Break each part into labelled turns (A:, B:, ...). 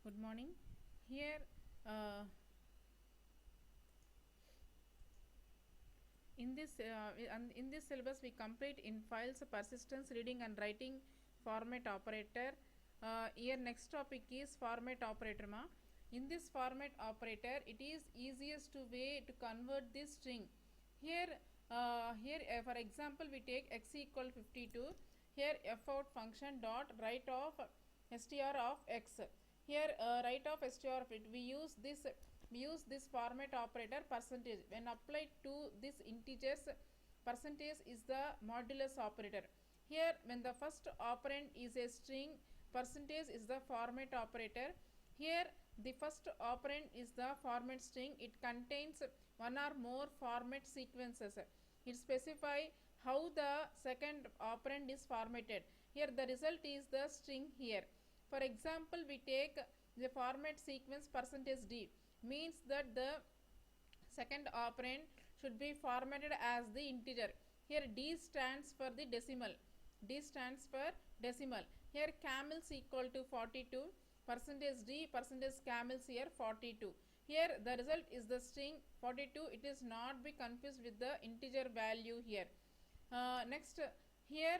A: Good morning. Here, uh, in this syllabus, we complete in files persistence, reading and writing, format operator. Here, next topic is format operator. In this format operator, it is easiest to way to convert this string. Here, for example, we take x equal 52. Here, f out function dot write of str of x. Here, write of str of it. We use this format operator percentage. When applied to this integers, percentage is the modulus operator. Here, when the first operand is a string, percentage is the format operator. Here, the first operand is the format string. It contains one or more format sequences. It specifies how the second operand is formatted. Here, the result is the string here. For example, we take the format sequence percentage %d, means that the second operand should be formatted as the integer. Here d stands for the decimal. D stands for decimal. Here camels equal to 42. Percentage d, percentage camels here 42. Here the result is the string 42. It is not be confused with the integer value here. Next, here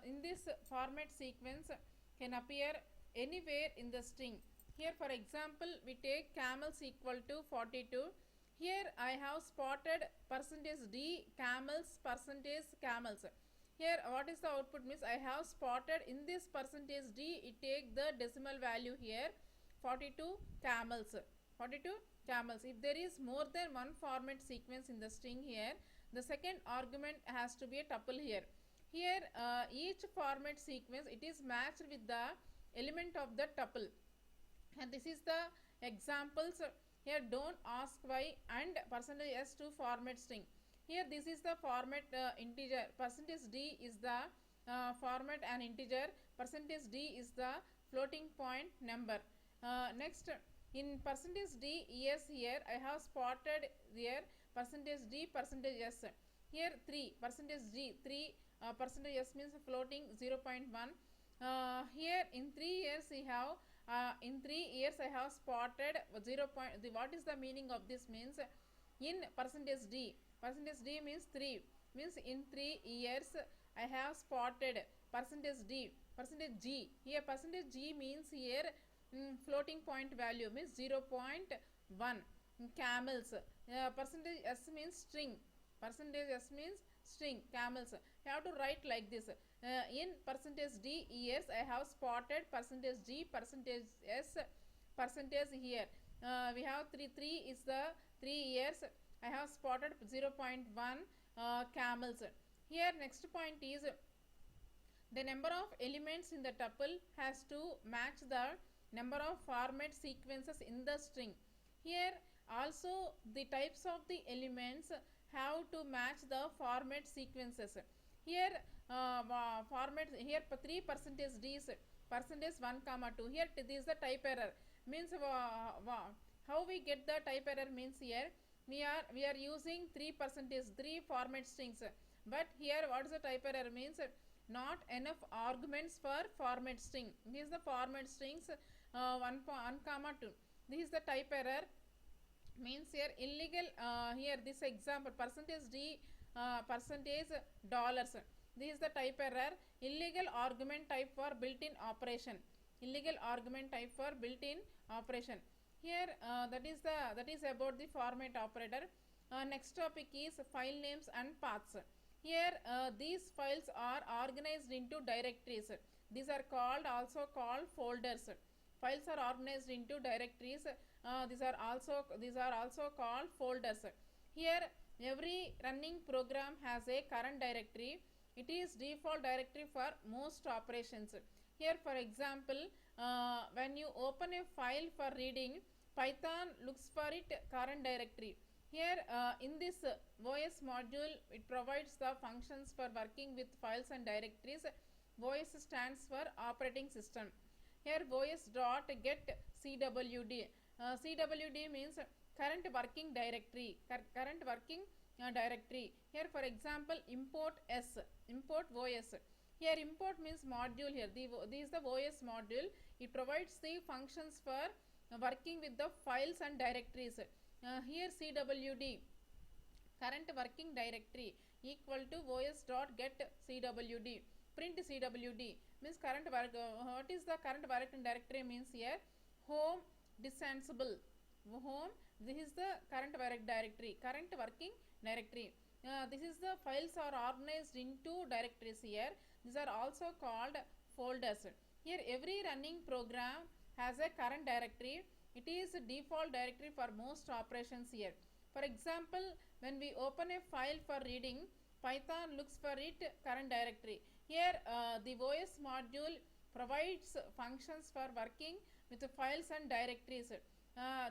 A: in this format sequence can appear anywhere in the string. Here for example, we take camels equal to 42. Here I have spotted percentage d camels, percentage camels. Here what is the output means I have spotted in this percentage d, it take the decimal value here 42 camels. 42 camels. If there is more than one format sequence in the string here, the second argument has to be a tuple here. Here each format sequence, it is matched with the element of the tuple, and this is the examples. Here don't ask why and percentage s to format string. Here this is the format integer. Percentage d is the format and integer. Percentage d is the floating point number. Next, in percentage d yes, here I have spotted here percentage d, percentage s. Here 3 percentage d 3, percentage s means floating 0.1. Here in 3 years we have in 3 years I have spotted 0. What is the meaning of this means in percentage d means 3, means in 3 years I have spotted percentage d, percentage g. Here percentage g means here floating point value means 0.1 camels. Percentage s means string. Percentage s means string camels. You have to write like this. In percentage d years I have spotted percentage g, percentage s, percentage here. We have 3 is the 3 years I have spotted 0.1 camels. Here next point is the number of elements in the tuple has to match the number of format sequences in the string. Here also the types of the elements have to match the format sequences. Here format here 3 percentage d is percentage 1 comma 2. Here this is the type error, means how we get the type error means here we are using 3 percentage 3 format strings, but here what is the type error means not enough arguments for format string. This is the format strings 1 comma 2. This is the type error, means here illegal. Here this example percentage d percentage dollars. This is the type error, illegal argument type for built-in operation. Illegal argument type for built-in operation. Here that is about the format operator. Next topic is file names and paths. Here these files are organized into directories. These are also called folders. Files are organized into directories. These are also called folders. Here every running program has a current directory. It is default directory for most operations. Here for example, when you open a file for reading, Python looks for it current directory. Here in this OS module, it provides the functions for working with files and directories. OS stands for operating system. Here OS dot get CWD. CWD means current working directory. Current working directory. Here for example, import OS. Here import means module. Here this is the OS module. It provides the functions for working with the files and directories. Here CWD, current working directory, equal to os dot get cwd. Print cwd means current work. What is the current working directory means here? Home disansable. Home, this is the current work directory, current working directory. This is the files are organized into directories here. These are also called folders. Here every running program has a current directory. It is a default directory for most operations here. For example, when we open a file for reading, Python looks for it current directory. Here the OS module provides functions for working with the files and directories.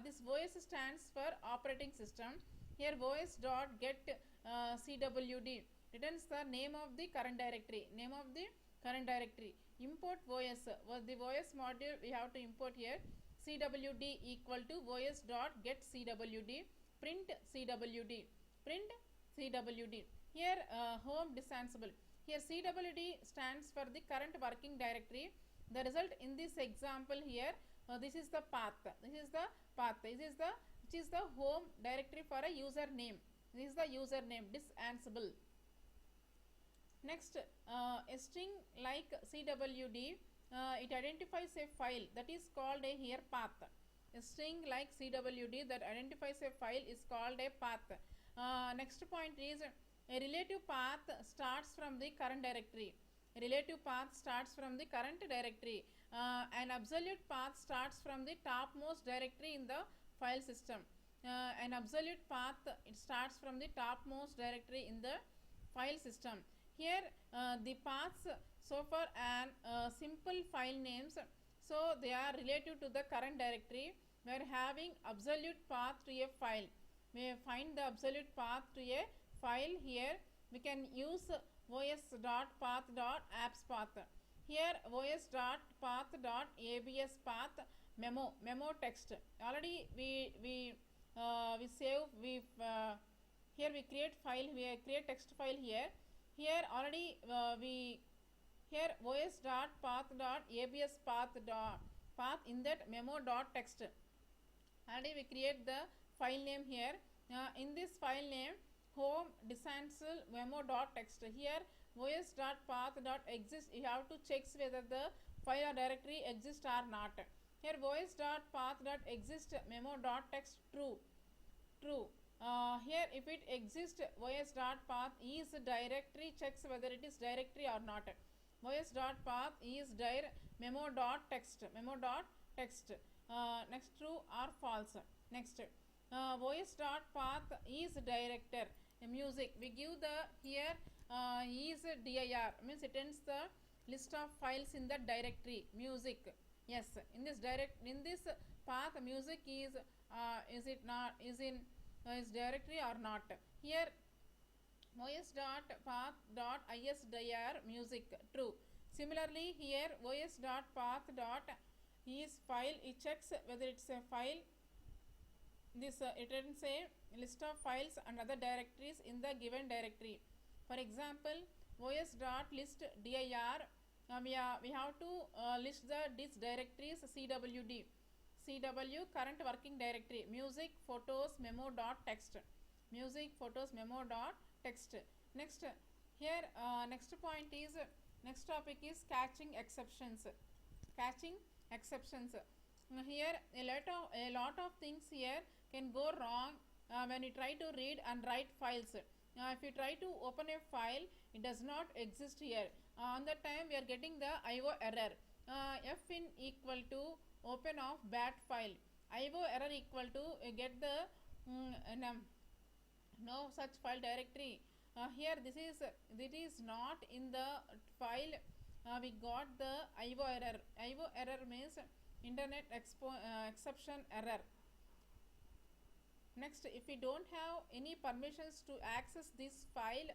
A: This OS stands for operating system. Here OS dot get cwd returns the name of the current directory. Name of the current directory. Import OS. The OS module we have to import here. Cwd equal to os dot get cwd. Print cwd. Print cwd. Here home disansable. Here cwd stands for the current working directory. The result in this example here, this is the path. This is the path. This is the which is the home directory for a username. This is the username disansable. Next, a string like cwd, it identifies a file that is called a here path. A string like cwd that identifies a file is called a path. Next point is a relative path starts from the current directory. A relative path starts from the current directory. An absolute path starts from the topmost directory in the file system. An absolute path, it starts from the topmost directory in the file system. Here the paths so far and simple file names, so they are relative to the current directory. We are having absolute path to a file. We find the absolute path to a file. Here we can use os.path.appspath. Here os.path.abspath memo text. Already we save, here we create file, we create text file here. Here already here os.path.abspath path in that memo.txt. Already we create the file name here. In this file name, home disansable memo.txt. Here os.path.exist, you have to check whether the file or directory exists or not. Here os.path.exist memo.txt true. Here if it exists, os.path is directory, checks whether it is directory or not. os.path is dir memo.txt. Next true or false. Next os.path is director. Music, we give the here is dir, means it ends the list of files in the directory music. Yes, in this path music is it not, is in is directory or not. Here os.path.isdir music true. Similarly here os.path.is file, it checks whether it's a file. This it ends a list of files and other directories in the given directory. For example, os.list dir, we have to list these directories. cw current working directory, music photos memo.txt. Music photos memo.txt. Next, here next point is, next topic is catching exceptions. Here a lot of things here can go wrong when you try to read and write files. If you try to open a file, it does not exist here. On that time we are getting the IO error. Fin equal to open of bat file. IO error equal to get the no such file directory. Here this is not in the file. We got the IO error. IO error means internet exception error. Next, if we don't have any permissions to access this file,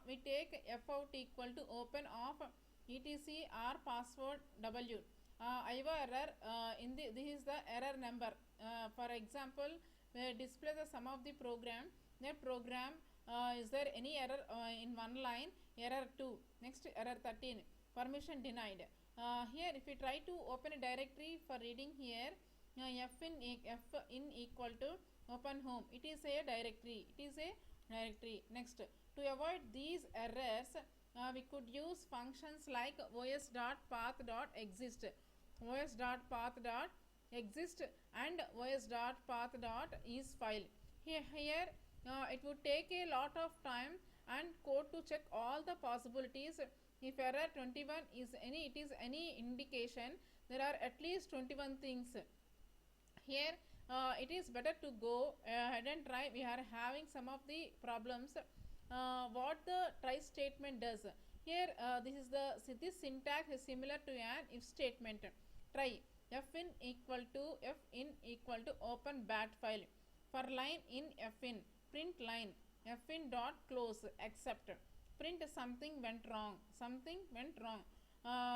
A: we take fout equal to open of etc r password w. IO error, this is the error number. For example, we display the sum of the program. That program Is there any error in one line? Error 2. Next, error 13. Permission denied. Here if we try to open a directory for reading here, f in equal to open home, it is a directory, Next, to avoid these errors, we could use functions like os.path.exist, os.path.exist and os.path.isFile. Here it would take a lot of time and code to check all the possibilities. If error 21 is any indication, there are at least 21 things. Here it is better to go ahead and try. We are having some of the problems. What the try statement does here, this syntax is similar to an if statement. Try f in equal to open bat file. For line in f in, print line f in dot close except print something went wrong.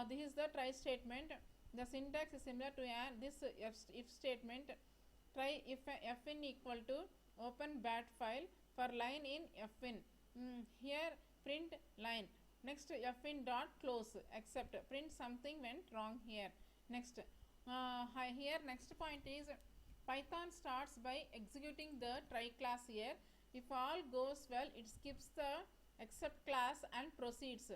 A: This is the try statement. The syntax is similar to this if statement. Try if f in equal to open bat file. For line in f in, here print line. Next, f in dot close except print something went wrong here. Next, here next point is Python starts by executing the try class here. If all goes well, it skips the except class and proceeds.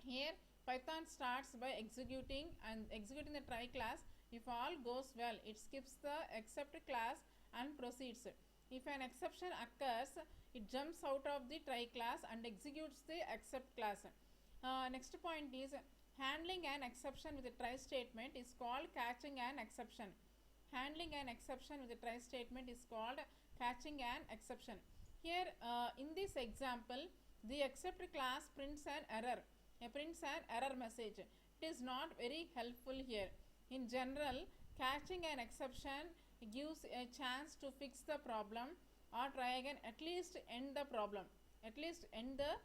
A: Here Python starts by executing the try class. If all goes well, it skips the except class and proceeds. If an exception occurs, it jumps out of the try class and executes the except class. Next point is handling an exception with a try statement is called catching an exception. Handling an exception with a try statement is called catching an exception. Here in this example, the except class prints an error. Message. It is not very helpful here. In general, catching an exception gives a chance to fix the problem or try again, at least end the problem. Next, end the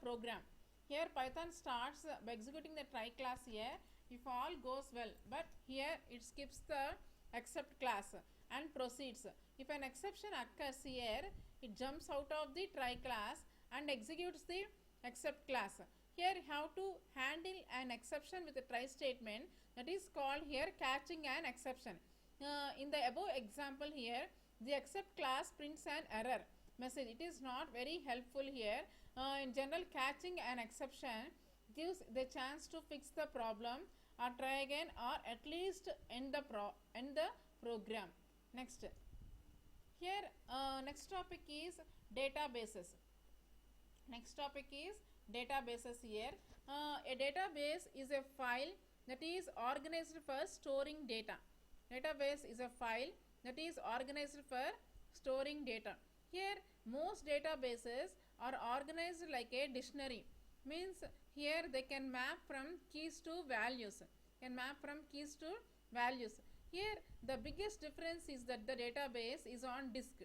A: program. Here Python starts by executing the try class here if all goes well, but here it skips the except class and proceeds. If an exception occurs here, it jumps out of the try class and executes the except class. Here you have to handle an exception with a try statement, that is called here catching an exception. In the above example here, the except class prints an error message. It is not very helpful here. In general, catching an exception gives the chance to fix the problem or try again, or at least end the program. Next, here next topic is databases. Here a database is a file that is organized for storing data. Here most databases are organized like a dictionary, means here they can map from keys to values. Here the biggest difference is that the database is on disk.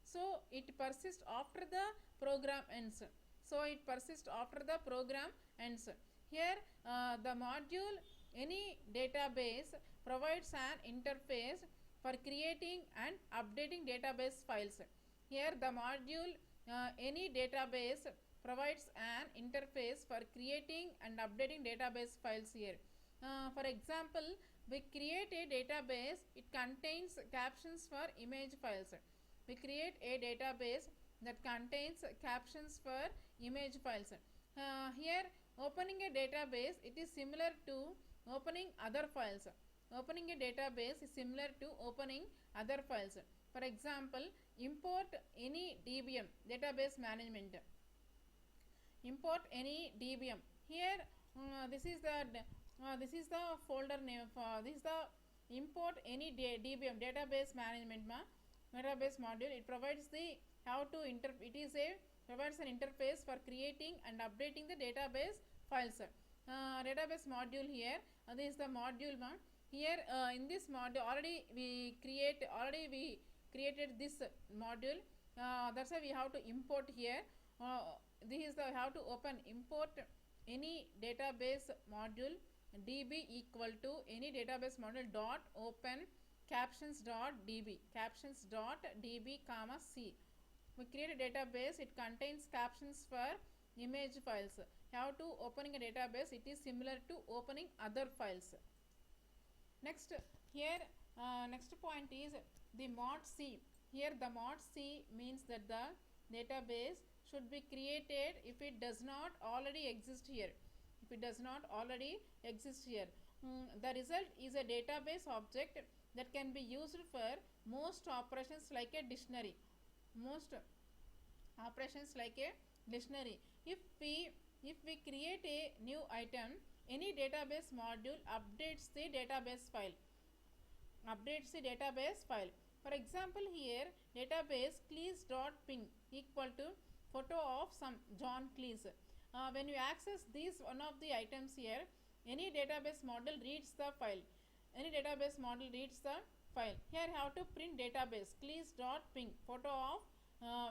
A: So it persists after the program ends. Here the module any database provides an interface for creating and updating database files. Here the module any database provides an interface for creating and updating database files here. For example, we create a database, it contains captions for image files. Here opening a database, it is similar to opening other files. For example, import any DBM, database management. Here this is the folder name for this is the import any DBM, database management module. It provides provides an interface for creating and updating the database files. Database module here, this is the module one. Here in this module already we created this module. That's why we have to import here. This is the have to open import any database module db equal to any database module dot open captions.db comma c. We create a database, it contains captions for image files. How to opening a database, it is similar to opening other files. Next, here next point is the mod C. Here the mod C means that the database should be created if it does not already exist here. If it does not already exist here. The result is a database object that can be used for most operations like a dictionary. Most operations like a dictionary. If we create a new item, any database module updates the database file. For example, here database cleese.ping equal to photo of some John Cleese. When you access this one of the items here, any database model reads the file. Here I have to print database cleese.ping photo of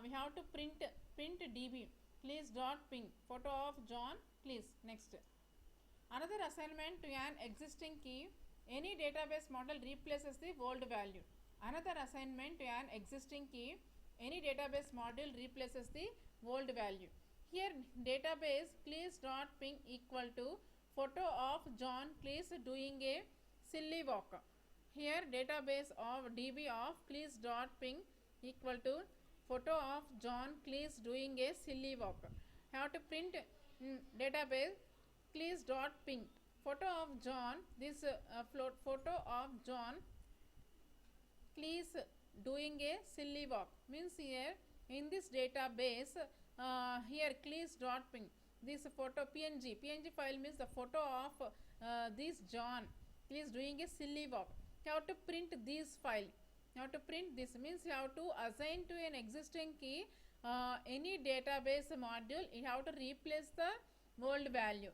A: we have to print db cleese.ping photo of John Cleese. Next, another assignment to an existing key, any database model replaces the old value. Another assignment to an existing key, any database module replaces the old value. Here database cleese.ping equal to photo of John Cleese doing a silly walk. Here database of db of cleese.ping equal to photo of John Cleese doing a silly walk. Have to print database cleese.ping photo of John, this photo of John Cleese doing a silly walk means here in this database here cleese.ping this photo png file means the photo of this John Cleese doing a silly walk. You have to print this file. You have to print this means you have to assign to an existing key any database module. You have to replace the old value.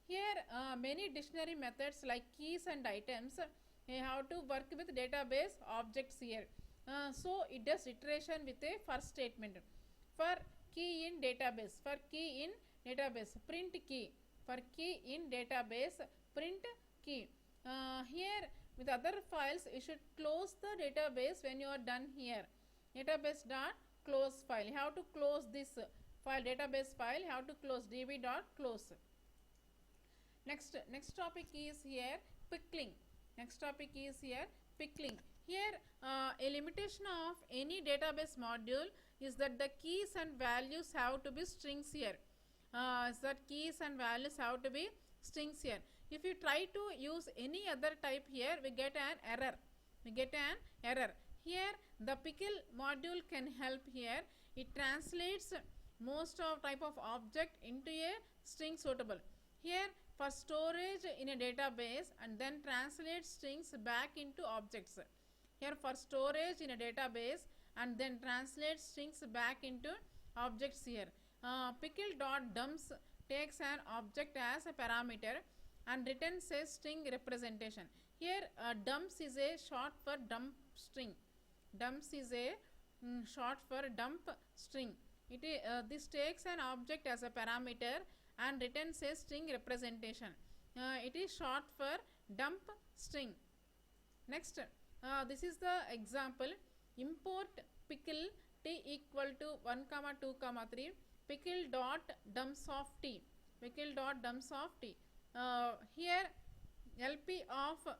A: Here many dictionary methods like keys and items, you have to work with database objects here. So it does iteration with a first statement. For key in database, print key. For key in database, print key. Here with other files, you should close the database when you are done here. Database.close file. You have to close this file, database file. You have to close db.close. Next topic is here pickling. Here a limitation of any database module is that the keys and values have to be strings here. If you try to use any other type here, we get an error. Here the pickle module can help here. It translates most of type of object into a string suitable. Here for storage in a database and then translates strings back into objects. Here for storage in a database and then translates strings back into objects here. Pickle.dumps takes an object as a parameter and returns a string representation. Here dumps is a short for dump string. This takes an object as a parameter and returns a string representation. It is short for dump string. Next, this is the example. Import pickle t equal to 1, 2, 3. Pickle dot dumps of t. Here LP of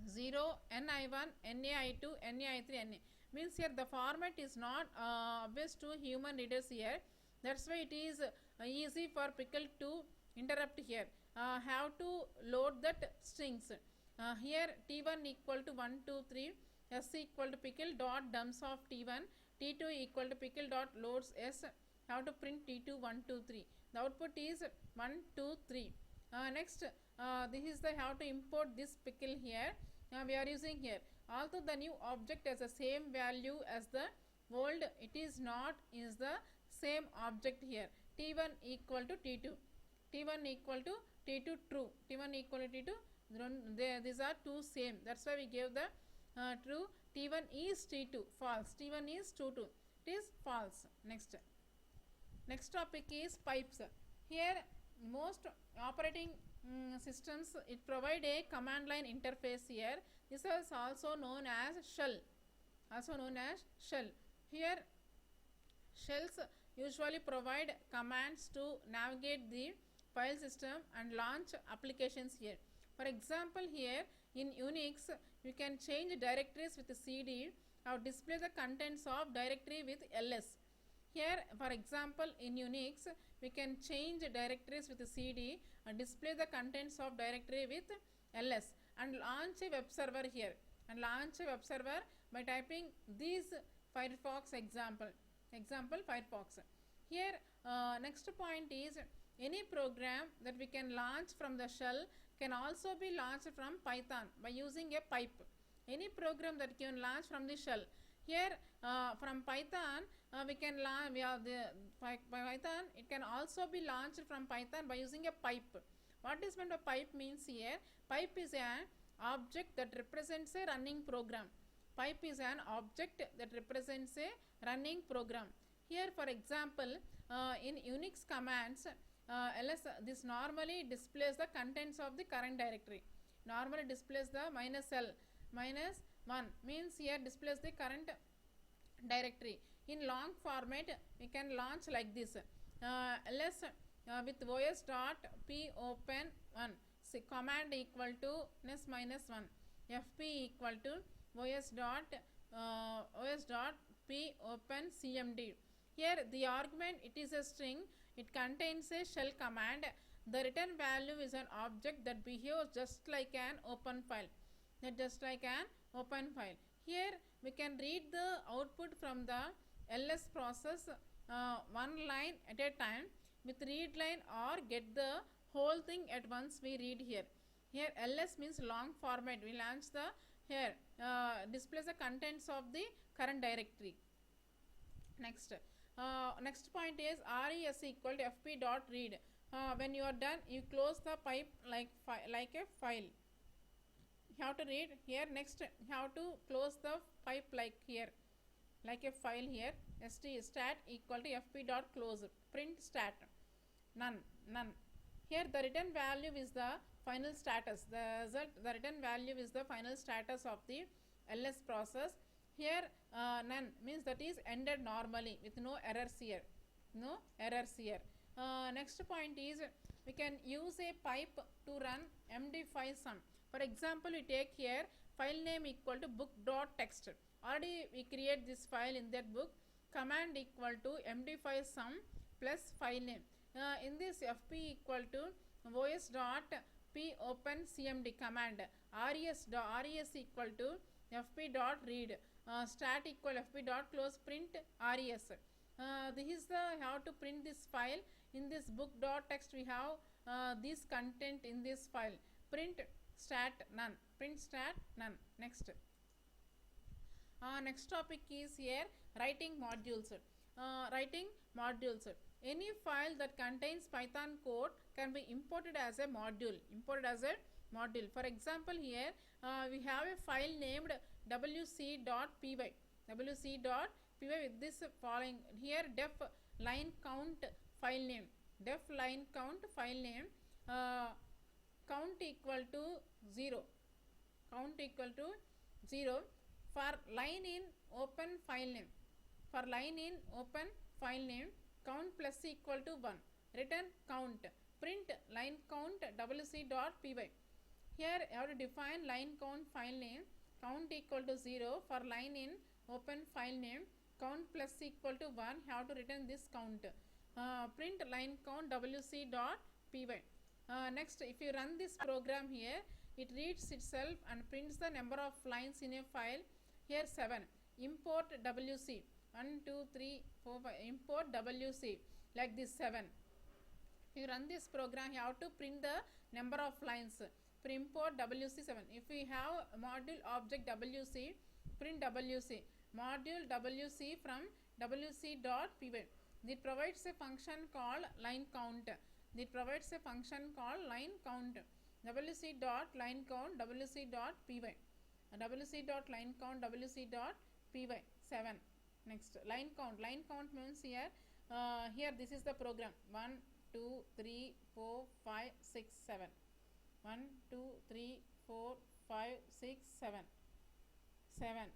A: 0, NI1, NAI2, NAI3, NA means here the format is not obvious to human readers here. That's why it is easy for pickle to interrupt here. Have to load that strings. Here T1 equal to 1, 2, 3. S equal to pickle dot dumps of T1. T2 equal to pickle dot loads S. Have to print T2 1, 2, 3. The output is 1, 2, 3. Next, this is the how to import this pickle here. We are using here. Although the new object has the same value as the old, it is not is the same object here. T1 equal to T2. T1 equal to T2 true. T1 equal to T2. These are two same. That's why we gave the true. T1 is T2 false. T1 is T2. It is false. Next topic is pipes. Here most operating systems, it provide a command line interface here. This is also known as shell. Here shells usually provide commands to navigate the file system and launch applications here. For example, here in Unix, you can change directories with cd or display the contents of directory with ls. Here, for example, in Unix, we can change directories with cd and display the contents of directory with ls and launch a web server here. And launch a web server by typing these Firefox example Firefox. Here, next point is any program that we can launch from the shell can also be launched from Python by using a pipe. Any program that can launch from the shell. Here, from Python, we can launch. We have the Python. It can also be launched from Python by using a pipe. What is meant by pipe means here? Pipe is an object that represents a running program. Pipe is an object that represents a running program. Here, for example, in Unix commands, ls this normally displays the contents of the current directory. Normally displays the -l, -1 means here displays the current directory. In long format, we can launch like this. ls with os.p open 1 command equal to ns -1 fp equal to os.p open cmd. Here the argument, it is a string, it contains a shell command. The return value is an object that behaves just like an open file. Here we can read the output from the ls process one line at a time with read line or get the whole thing at once. We read here. Here ls means long format. We launch the here displays the contents of the current directory. Next point is res equal to fp dot read. When you are done, you close the pipe like a file. You have to read here. Next, you have to close the pipe like here, like a file here. stat equal to fp dot close. Print stat none. Here the return value is the final status. The return value is the final status of the ls process. Here none means that is ended normally with no errors here. Next point is we can use a pipe to run md5 sum. For example, we take here file name equal to book.txt. Already we create this file in that book. Command equal to md5 sum plus file name. In this fp equal to os.p open cmd command. res equal to fp dot read. Stat equal fp dot close print res. This is the how to print this file. In this book.txt we have this content in this file. Print stat none. Next topic is here writing modules. Any file that contains Python code can be imported as a module. For example, here we have a file named wc.py with this following here def line count file name. Count equal to 0. For line in open file name. Count plus equal to 1. Return count. Print line count wc.py. Here you have to define line count file name. Count equal to 0 for line in open file name. Count plus equal to 1. You have to return this count. Print line count wc.py. Next, if you run this program here, it reads itself and prints the number of lines in a file. Here 7. Import wc. 1, 2, 3, 4, 5. Import wc like this 7. If you run this program, you have to print the number of lines. For import wc7. If we have module object wc, print wc. Module wc from wc.py. It provides a function called line count. wc.line count wc.py. wc.line count wc.py 7. Next line count means here this is the program 1 2, 3, 4, 5, 6, 7. 1, 2, 3, 4, 5, 6, 7. 7.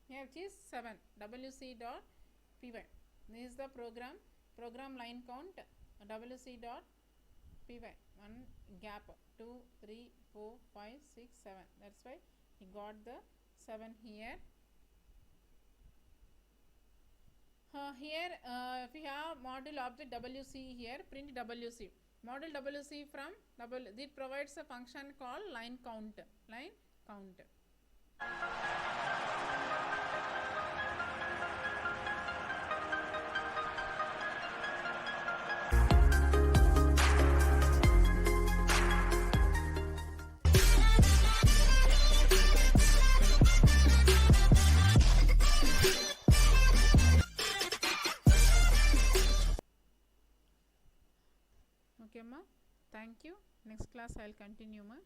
A: Here which is 7. WC.py. This is the program line count WC.py. 1 gap 2, 3, 4, 5, 6, 7. That's why he got the 7 here. Here if we have module object WC here, print WC. Module WC from it provides a function called line count. Okay ma, thank you. Next class I will continue ma.